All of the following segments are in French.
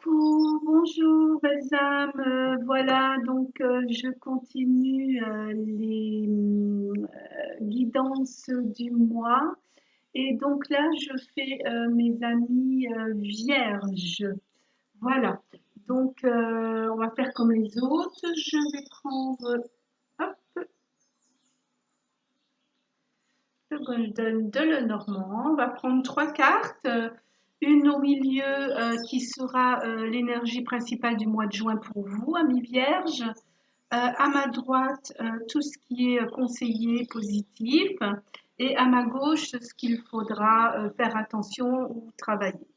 Coucou, bonjour belles âmes. Voilà, donc je continue les guidances du mois. Et donc là, je fais mes amis vierges. Voilà. Donc, on va faire comme les autres. Je vais prendre, hop, le Golden de Lenormand. On va prendre trois cartes. Une au milieu qui sera l'énergie principale du mois de juin pour vous, amis vierges. À ma droite, tout ce qui est conseillé positif. Et à ma gauche, ce qu'il faudra faire attention ou travailler.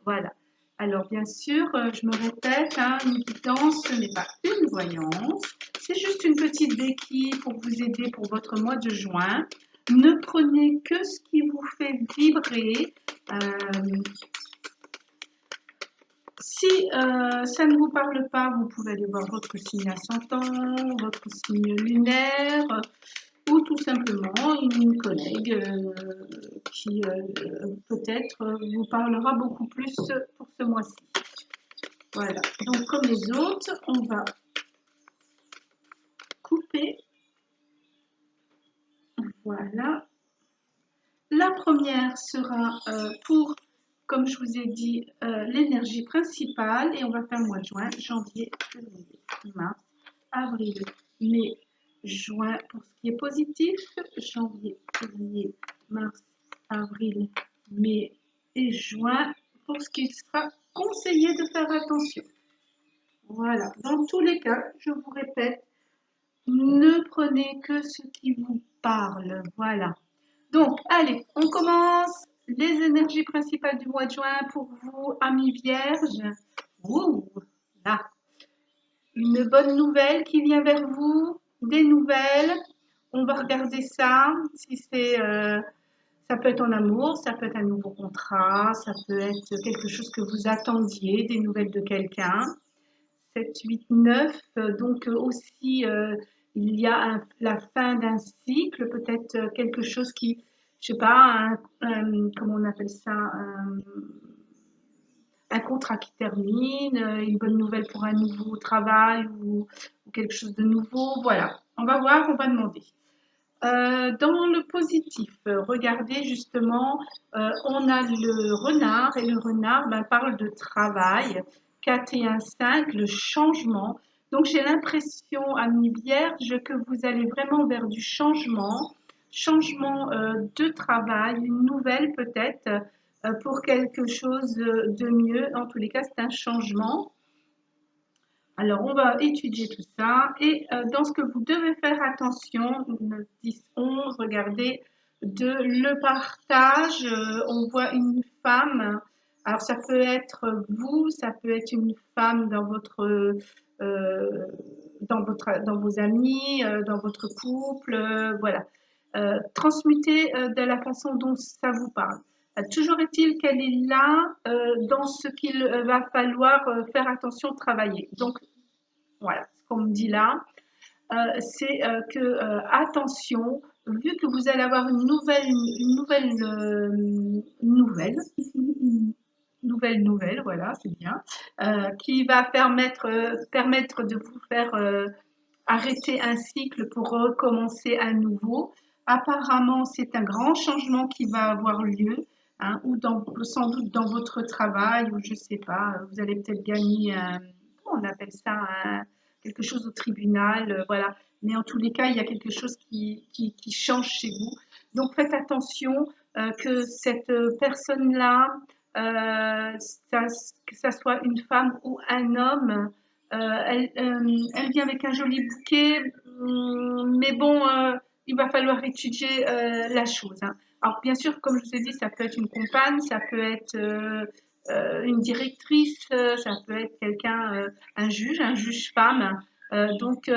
Voilà. Alors, bien sûr, je me répète, hein, une guidance, ce n'est pas une voyance. C'est juste une petite béquille pour vous aider pour votre mois de juin. Ne prenez que ce qui vous fait vibrer. Si ça ne vous parle pas, vous pouvez aller voir votre signe ascendant, votre signe lunaire ou tout simplement une collègue qui peut-être vous parlera beaucoup plus pour ce mois-ci. Voilà, donc comme les autres, on va couper. Voilà. La première sera pour, comme je vous ai dit, l'énergie principale et on va faire mois de juin, janvier, février, mars, avril, mai, juin pour ce qui est positif, janvier, février, mars, avril, mai et juin pour ce qui sera conseillé de faire attention. Voilà, dans tous les cas, je vous répète, ne prenez que ce qui vous parle. Voilà. Donc, allez, on commence. Les énergies principales du mois de juin pour vous, amis vierges. Ouh, là, une bonne nouvelle qui vient vers vous, des nouvelles. On va regarder ça. Si c'est, ça peut être en amour, ça peut être un nouveau contrat, ça peut être quelque chose que vous attendiez, des nouvelles de quelqu'un. 7, 8, 9. Donc aussi, il y a la fin d'un cycle, peut-être quelque chose qui, je sais pas, comment on appelle ça, un contrat qui termine, une bonne nouvelle pour un nouveau travail ou quelque chose de nouveau. Voilà, on va voir, on va demander. Dans le positif, regardez justement, on a le renard et le renard parle de travail. 4 et 1, 5, le changement. Donc j'ai l'impression, amis vierges, que vous allez vraiment vers du changement, changement de travail, une nouvelle peut-être pour quelque chose de mieux. En tous les cas, c'est un changement. Alors, on va étudier tout ça. Et dans ce que vous devez faire attention, 9, 10, 11, regardez, de le partage, on voit une femme. Alors, ça peut être vous, ça peut être une femme dans vos amis, dans votre couple, voilà. Transmutez de la façon dont ça vous parle. Toujours est-il qu'elle est là dans ce qu'il va falloir faire attention, travailler. Donc, voilà, ce qu'on me dit là, c'est que, attention, vu que vous allez avoir une nouvelle, voilà, c'est bien, qui va permettre de vous faire arrêter un cycle pour recommencer à nouveau. Apparemment, c'est un grand changement qui va avoir lieu, hein, ou sans doute dans votre travail, ou je ne sais pas, vous allez peut-être gagner comment on appelle ça, quelque chose au tribunal, voilà. Mais en tous les cas, il y a quelque chose qui change chez vous. Donc faites attention que cette personne-là, que ça soit une femme ou un homme, elle vient avec un joli bouquet, mais bon, il va falloir étudier la chose, hein. Alors bien sûr, comme je vous ai dit, ça peut être une compagne, ça peut être une directrice, ça peut être quelqu'un, un juge femme. Donc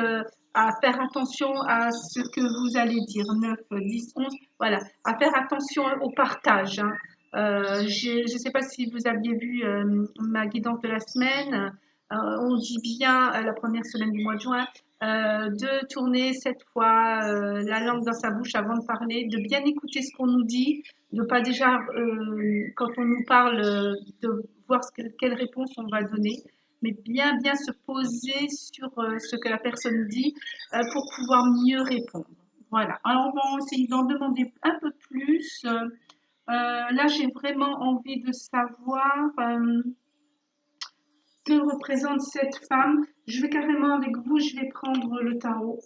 à faire attention à ce que vous allez dire, 9, 10, 11, voilà, à faire attention au partage, hein. Je ne sais pas si vous aviez vu ma guidance de la semaine. On dit bien la première semaine du mois de juin de tourner 7 fois la langue dans sa bouche avant de parler, de bien écouter ce qu'on nous dit, de pas déjà quand on nous parle de voir quelle réponse on va donner, mais bien se poser sur ce que la personne dit pour pouvoir mieux répondre. Voilà. Alors on va essayer d'en demander un peu plus. Là, j'ai vraiment envie de savoir que représente cette femme. Je vais carrément avec vous, je vais prendre le tarot.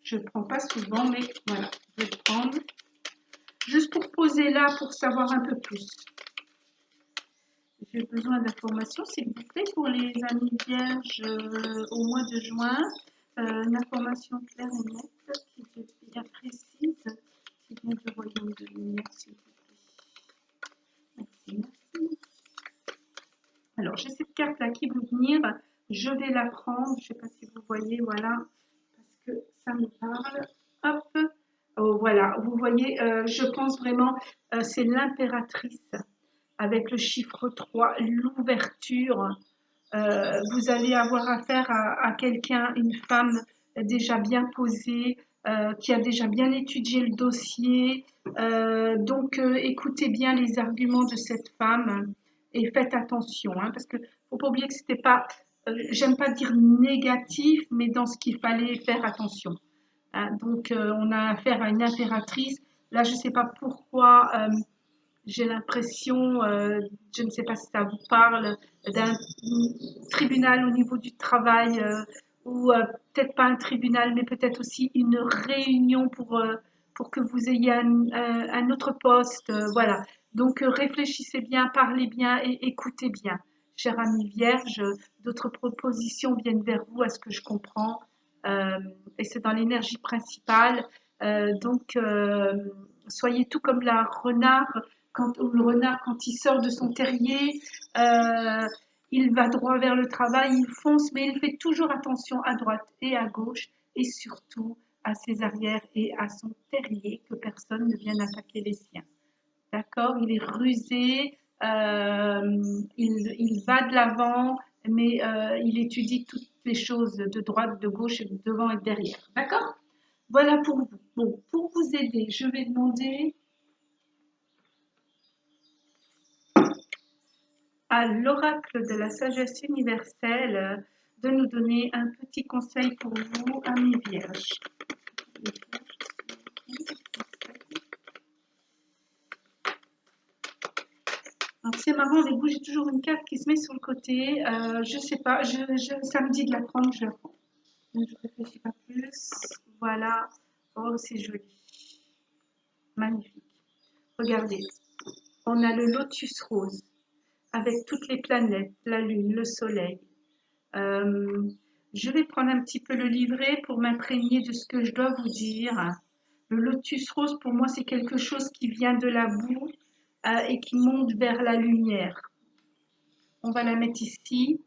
Je ne prends pas souvent, mais voilà, je vais le prendre. Juste pour poser là, pour savoir un peu plus. J'ai besoin d'informations, s'il vous plaît, pour les amis vierges au mois de juin. Une information claire et nette, qui est bien précise, qui vient du royaume de lumière, s'il vous plaît. Merci. Alors, j'ai cette carte-là qui veut venir. Je vais la prendre. Je ne sais pas si vous voyez, voilà, parce que ça me parle. Hop. Oh, voilà, vous voyez, je pense vraiment, c'est l'impératrice avec le chiffre 3, l'ouverture. Vous allez avoir affaire à quelqu'un, une femme déjà bien posée, qui a déjà bien étudié le dossier. Donc, écoutez bien les arguments de cette femme et faites attention, hein, parce que faut pas oublier que c'était pas, j'aime pas dire négatif, mais dans ce qu'il fallait faire attention. Hein. Donc, on a affaire à une impératrice. Là, je ne sais pas pourquoi. J'ai l'impression, je ne sais pas si ça vous parle, d'un tribunal au niveau du travail, ou peut-être pas un tribunal, mais peut-être aussi une réunion pour que vous ayez un autre poste. Voilà. Donc réfléchissez bien, parlez bien et écoutez bien. Chère amie vierge, d'autres propositions viennent vers vous, à ce que je comprends, euh, et c'est dans l'énergie principale. Donc, soyez tout comme la renard ou le renard, quand il sort de son terrier, euh, il va droit vers le travail, il fonce, mais il fait toujours attention à droite et à gauche, et surtout à ses arrières et à son terrier, que personne ne vienne attaquer les siens. D'accord? Il est rusé, il va de l'avant, mais il étudie toutes les choses de droite, de gauche, de devant et de derrière. D'accord? Voilà pour vous. Bon, pour vous aider, je vais demander à l'oracle de la sagesse universelle de nous donner un petit conseil pour vous, amis vierges. C'est marrant, avec vous, j'ai toujours une carte qui se met sur le côté. Je sais pas, ça me dit de la prendre, je la prends. Donc, je ne réfléchis pas plus. Voilà. Oh, c'est joli. Magnifique. Regardez, on a le lotus rose avec toutes les planètes, la lune, le soleil. Euh, je vais prendre un petit peu le livret pour m'imprégner de ce que je dois vous dire. Le lotus rose, pour moi, c'est quelque chose qui vient de la boue et qui monte vers la lumière. On va la mettre ici.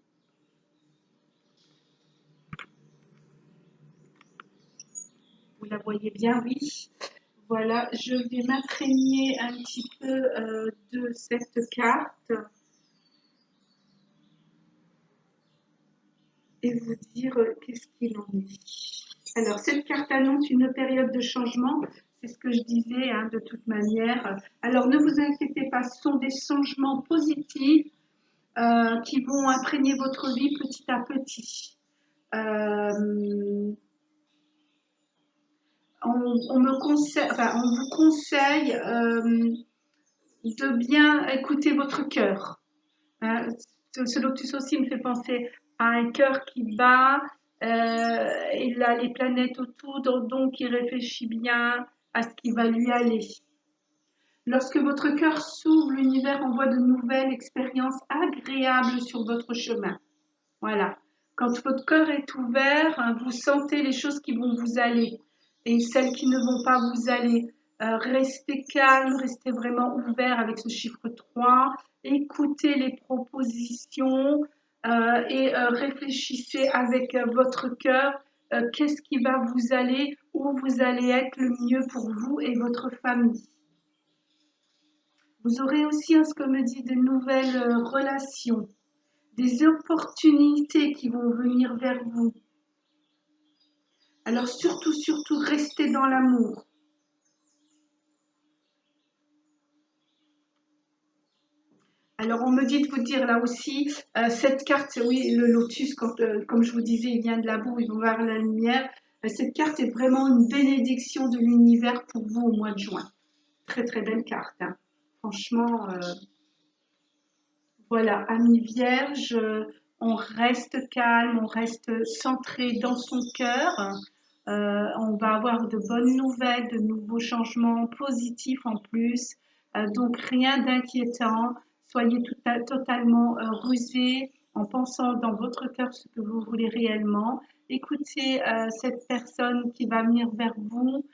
Vous la voyez bien, oui. Voilà, je vais m'imprégner un petit peu de cette carte et vous dire qu'est-ce qu'il en est. Alors, cette carte annonce une période de changement, c'est ce que je disais hein, de toute manière. Alors, ne vous inquiétez pas, ce sont des changements positifs qui vont imprégner votre vie petit à petit. On vous conseille de bien écouter votre cœur. Hein. Ce lotus aussi me fait penser à un cœur qui bat, et là les planètes autour, donc il réfléchit bien à ce qui va lui aller. Lorsque votre cœur s'ouvre, l'univers envoie de nouvelles expériences agréables sur votre chemin. Voilà. Quand votre cœur est ouvert, vous sentez les choses qui vont vous aller et celles qui ne vont pas vous aller. Restez calme, restez vraiment ouvert avec ce chiffre 3. Écoutez les propositions et réfléchissez avec votre cœur. Qu'est-ce qui va vous aller, où vous allez être le mieux pour vous et votre famille. Vous aurez aussi, ce que me dit, de nouvelles relations. des opportunités qui vont venir vers vous. Alors surtout, surtout, restez dans l'amour. Alors on me dit de vous dire là aussi, cette carte, oui, le lotus, comme je vous disais, il vient de la boue, il va vers la lumière. Cette carte est vraiment une bénédiction de l'univers pour vous au mois de juin. Très très belle carte, hein. Franchement, voilà, amis vierge, on reste calme, on reste centré dans son cœur. On va avoir de bonnes nouvelles, de nouveaux changements positifs en plus. Donc rien d'inquiétant. Soyez totalement rusé en pensant dans votre cœur ce que vous voulez réellement. Écoutez cette personne qui va venir vers vous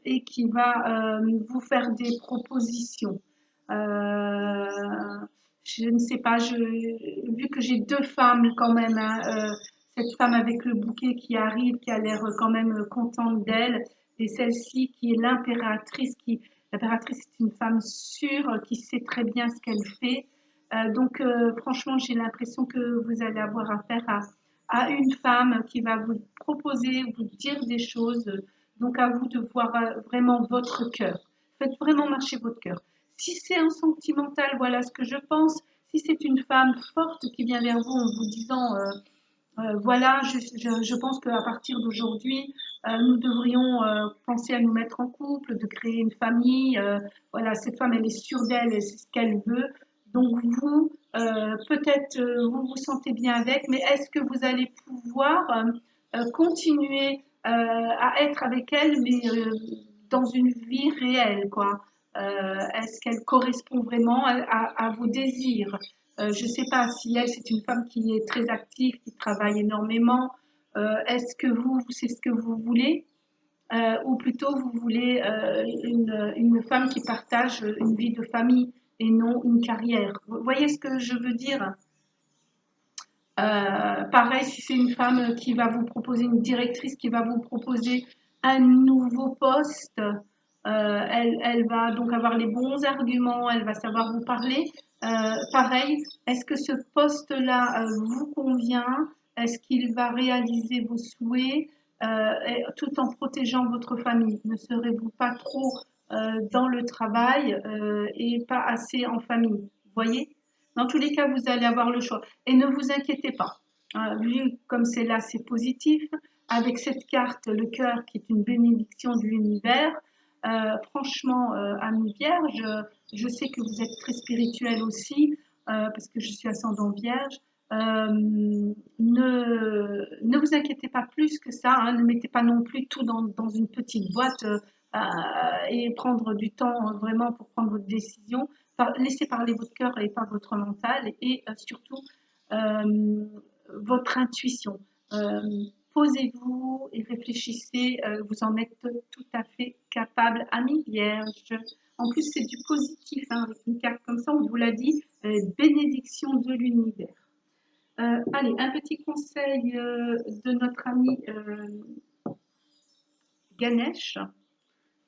et qui va vous faire des propositions. Je ne sais pas, vu que j'ai deux femmes quand même, hein, cette femme avec le bouquet qui arrive, qui a l'air quand même contente d'elle, et celle-ci qui est l'impératrice est une femme sûre, qui sait très bien ce qu'elle fait. Donc franchement, j'ai l'impression que vous allez avoir affaire à une femme qui va vous proposer, vous dire des choses. Donc à vous de voir vraiment votre cœur. Faites vraiment marcher votre cœur. Si c'est un sentimental, voilà ce que je pense. Si c'est une femme forte qui vient vers vous en vous disant voilà, je pense qu'à partir d'aujourd'hui, nous devrions penser à nous mettre en couple, de créer une famille. Voilà, cette femme, elle est sûre d'elle, et c'est ce qu'elle veut. Donc vous, peut-être vous vous sentez bien avec, mais est-ce que vous allez pouvoir continuer à être avec elle, mais dans une vie réelle, quoi? Est-ce qu'elle correspond vraiment à vos désirs? Je ne sais pas si elle, c'est une femme qui est très active, qui travaille énormément. Est-ce que vous, c'est ce que vous voulez? Ou plutôt vous voulez une femme qui partage une vie de famille et non une carrière. Vous voyez ce que je veux dire? Pareil, si c'est une femme qui va vous proposer, une directrice qui va vous proposer un nouveau poste, elle va donc avoir les bons arguments, elle va savoir vous parler. Pareil, est-ce que ce poste-là vous convient? Est-ce qu'il va réaliser vos souhaits tout en protégeant votre famille? Ne serez-vous pas trop dans le travail et pas assez en famille? Vous voyez? Dans tous les cas, vous allez avoir le choix. Et ne vous inquiétez pas. Vu comme c'est là, c'est positif. Avec cette carte, le cœur, qui est une bénédiction de l'univers, franchement, ami vierge, je sais que vous êtes très spirituel aussi, parce que je suis ascendant vierge. Ne vous inquiétez pas plus que ça, hein, ne mettez pas non plus tout dans une petite boîte et prendre du temps vraiment pour prendre votre décision. Laissez parler votre cœur et pas votre mental et surtout euh, votre intuition. Euh, Posez-vous et réfléchissez, vous en êtes tout à fait capable, ami vierge. En plus, c'est du positif, hein, avec une carte comme ça, on vous l'a dit, bénédiction de l'univers. Allez, un petit conseil de notre ami Ganesh,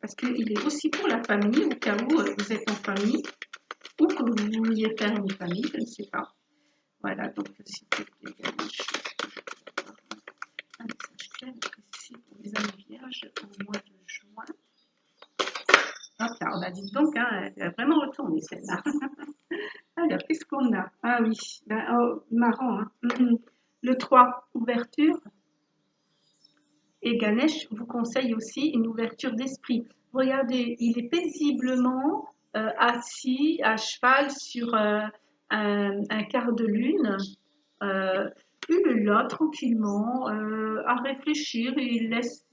parce qu'il est aussi pour la famille, au cas où vous êtes en famille, ou que vous vouliez faire une famille, je ne sais pas. Voilà, donc s'il vous plaît, Ganesh, un message clair ici pour les amis vierges au mois de juin. Hop là, on a dit donc, hein, elle a vraiment retourné celle-là. Alors, qu'est-ce qu'on a? Ah oui, ben, oh, marrant, hein. Le 3, ouverture. Et Ganesh vous conseille aussi une ouverture d'esprit. Regardez, il est paisiblement assis à cheval sur un quart de lune. Il est là tranquillement à réfléchir et il laisse.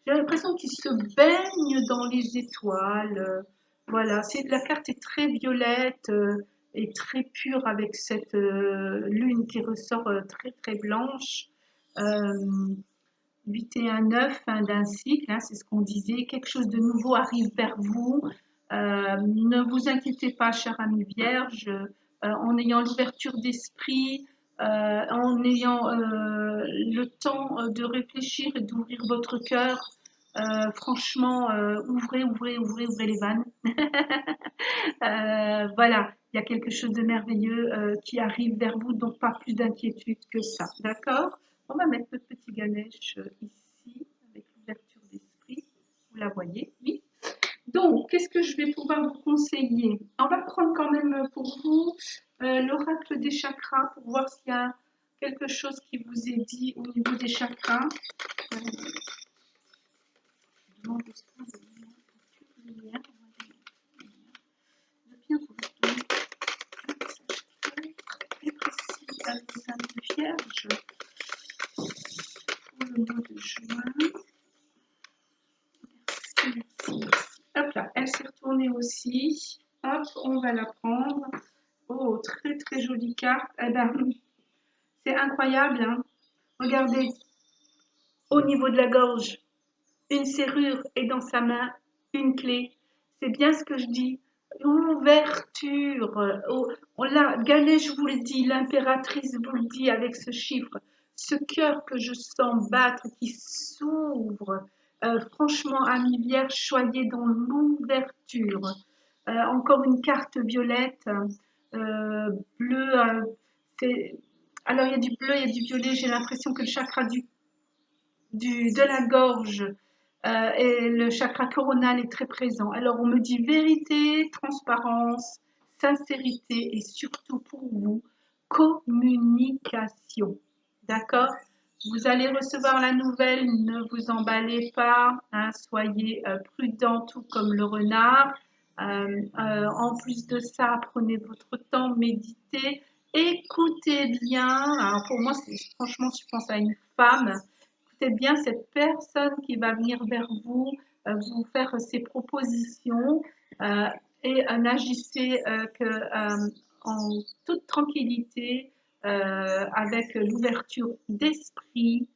J'ai l'impression qu'il se baigne dans les étoiles. Voilà, la carte est très violette et très pure avec cette lune qui ressort très très blanche. Euh, 8 et un 9, fin d'un cycle, hein, c'est ce qu'on disait. Quelque chose de nouveau arrive vers vous. Ne vous inquiétez pas, cher ami vierge, en ayant l'ouverture d'esprit, en ayant le temps de réfléchir et d'ouvrir votre cœur, Franchement, ouvrez les vannes. Voilà, il y a quelque chose de merveilleux qui arrive vers vous, donc pas plus d'inquiétude que ça. D'accord? On va mettre notre petit Ganesh ici, avec l'ouverture d'esprit. Vous la voyez? Oui. Donc, qu'est-ce que je vais pouvoir vous conseiller? On va prendre quand même pour vous l'oracle des chakras pour voir s'il y a quelque chose qui vous est dit au niveau des chakras. Je demande au sein de lumière. Bien vous donner un message très précis à vos amis vierges pour le mois de juin. Merci, merci. Hop là, elle s'est retournée aussi. Hop, on va la prendre. Oh, très très jolie carte. Eh ben, c'est incroyable, hein. Regardez, au niveau de la gorge, une serrure et dans sa main, une clé. C'est bien ce que je dis. Ouverture. Oh, là, Ganesh vous le dit, l'impératrice vous le dit avec ce chiffre. Ce cœur que je sens battre, qui s'ouvre. Franchement, amis vierges, soyez dans l'ouverture. Encore une carte violette, bleu. Alors, il y a du bleu, il y a du violet. J'ai l'impression que le chakra de la gorge et le chakra coronal est très présent. Alors, on me dit vérité, transparence, sincérité et surtout pour vous, communication. D'accord? Vous allez recevoir la nouvelle, ne vous emballez pas, hein, soyez prudent tout comme le renard. En plus de ça, prenez votre temps, méditez, écoutez bien. Alors pour moi, franchement, je pense à une femme. Écoutez bien cette personne qui va venir vers vous, vous faire ses propositions euh, et n'agissez en toute tranquillité, avec l'ouverture d'esprit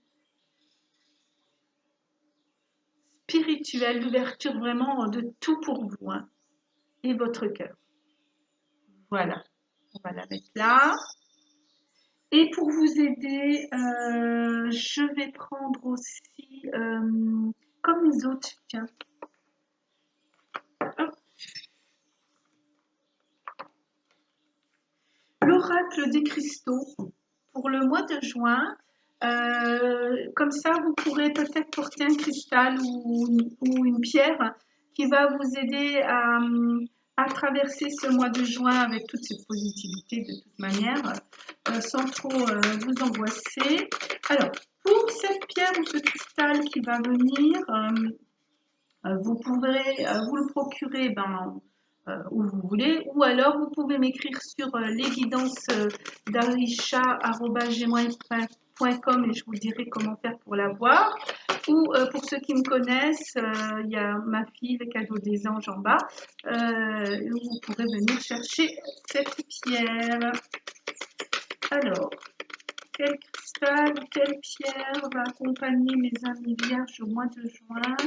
spirituelle, l'ouverture vraiment de tout pour vous, hein, et votre cœur. Voilà, on va la mettre là. Et pour vous aider, je vais prendre aussi, comme les autres, tiens. L'oracle des cristaux pour le mois de juin. Comme ça, vous pourrez peut-être porter un cristal ou une pierre qui va vous aider à traverser ce mois de juin avec toute cette positivité de toute manière, sans trop vous angoisser. Alors, pour cette pierre ou ce cristal qui va venir, vous pourrez vous le procurer où vous voulez, ou alors vous pouvez m'écrire sur lesguidances d'Arisha@gmail.com et je vous dirai comment faire pour l'avoir. Ou pour ceux qui me connaissent, il y a ma fille, le cadeau des anges en bas, où vous pourrez venir chercher cette pierre. Alors, quel cristal, quelle pierre va accompagner mes amis vierges au mois de juin?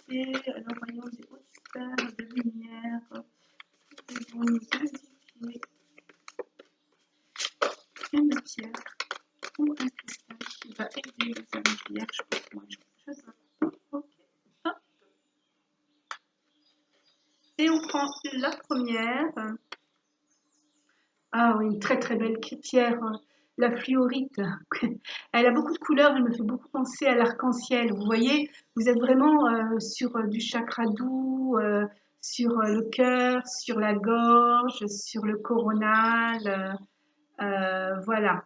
Alors, voyons des hautes sphères de lumière qui vont nous indiquer une pierre ou un cristal qui va aider les amis vierges pour ce mois de juin. Je dois. Ok. Hop. Et on prend la première. Ah oui, une très très belle pierre, la fluorite. Elle a beaucoup de couleurs, elle me fait beaucoup penser à l'arc-en-ciel. Vous voyez, vous êtes vraiment sur du chakra doux, sur le cœur, sur la gorge, sur le coronal. Voilà.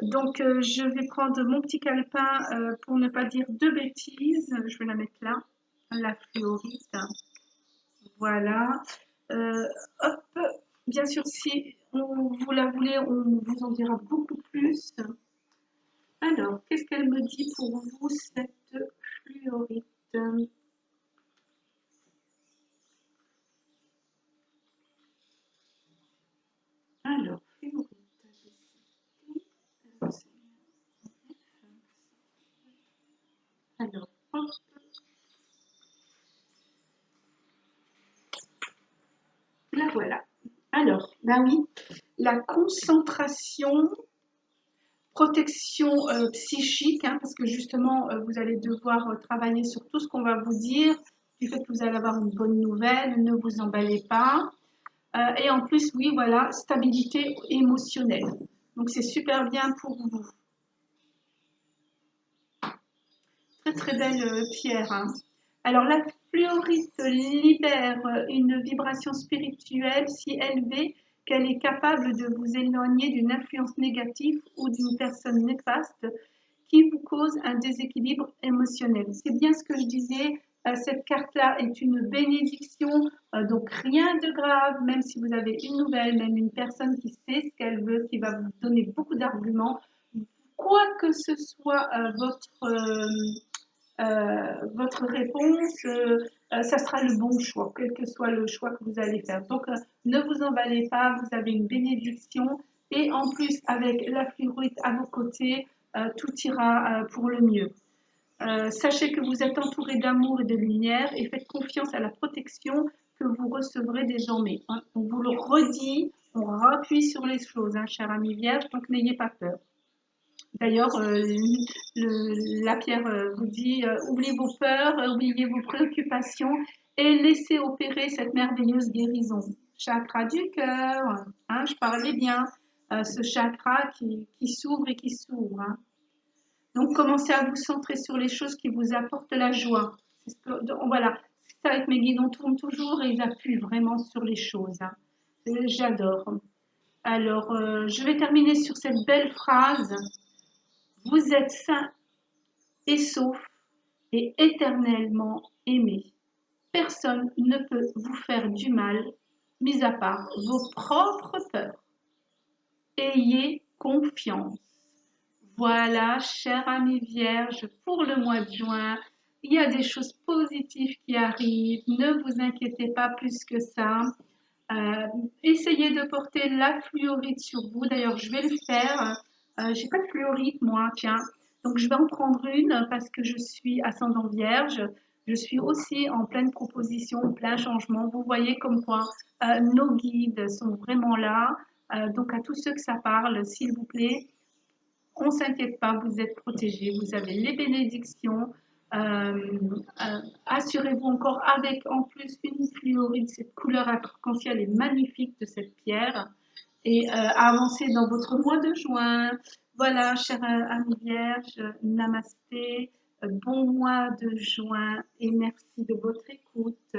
Donc, je vais prendre mon petit calepin pour ne pas dire de bêtises. Je vais la mettre là, la fluorite. Voilà. Euh, hop. Bien sûr, si vous la voulez, on vous en dira beaucoup plus. Alors, qu'est-ce qu'elle me dit pour vous, cette fluorite? Alors, fluorite. Alors, hop. La voilà. Alors, ben oui, la concentration protection psychique, hein, parce que justement, vous allez devoir travailler sur tout ce qu'on va vous dire, du fait que vous allez avoir une bonne nouvelle, ne vous emballez pas. Et en plus, oui, voilà, stabilité émotionnelle. Donc, c'est super bien pour vous. Très, très belle pierre, hein. Alors, la fluorite libère une vibration spirituelle si élevée qu'elle est capable de vous éloigner d'une influence négative ou d'une personne néfaste qui vous cause un déséquilibre émotionnel. C'est bien ce que je disais, cette carte-là est une bénédiction, donc rien de grave, même si vous avez une nouvelle, même une personne qui sait ce qu'elle veut, qui va vous donner beaucoup d'arguments, quoi que ce soit votre réponse, ça sera le bon choix, quel que soit le choix que vous allez faire. Donc, ne vous emballez pas, vous avez une bénédiction et en plus, avec la fluorite à vos côtés, tout ira pour le mieux. Sachez que vous êtes entouré d'amour et de lumière et faites confiance à la protection que vous recevrez désormais. Hein. On vous le redit, on rappuie sur les choses, hein, cher ami vierge, donc n'ayez pas peur. D'ailleurs, la pierre vous dit oubliez vos peurs, oubliez vos préoccupations et laissez opérer cette merveilleuse guérison. Chakra du cœur, hein, je parlais bien, ce chakra qui s'ouvre et qui s'ouvre. Hein. Donc, commencez à vous centrer sur les choses qui vous apportent la joie. Voilà, c'est ça avec mes guides, on tourne toujours et ils appuient vraiment sur les choses. Hein. J'adore. Alors, je vais terminer sur cette belle phrase. Vous êtes sain et sauf et éternellement aimé. Personne ne peut vous faire du mal, mis à part vos propres peurs. Ayez confiance. Voilà, chère amie vierge, pour le mois de juin, il y a des choses positives qui arrivent. Ne vous inquiétez pas plus que ça. Euh, Essayez de porter la fluorite sur vous. D'ailleurs, je vais le faire. J'ai pas de fluorite, moi, tiens. Donc, je vais en prendre une parce que je suis ascendant vierge. Je suis aussi en pleine proposition, plein changement. Vous voyez comme quoi nos guides sont vraiment là. Donc, à tous ceux que ça parle, s'il vous plaît, on ne s'inquiète pas, vous êtes protégés, vous avez les bénédictions. Assurez-vous encore avec en plus une fluorite, cette couleur arc-en-ciel est magnifique de cette pierre. Et avancez dans votre mois de juin. Voilà, chère amie vierge, namasté, bon mois de juin et merci de votre écoute.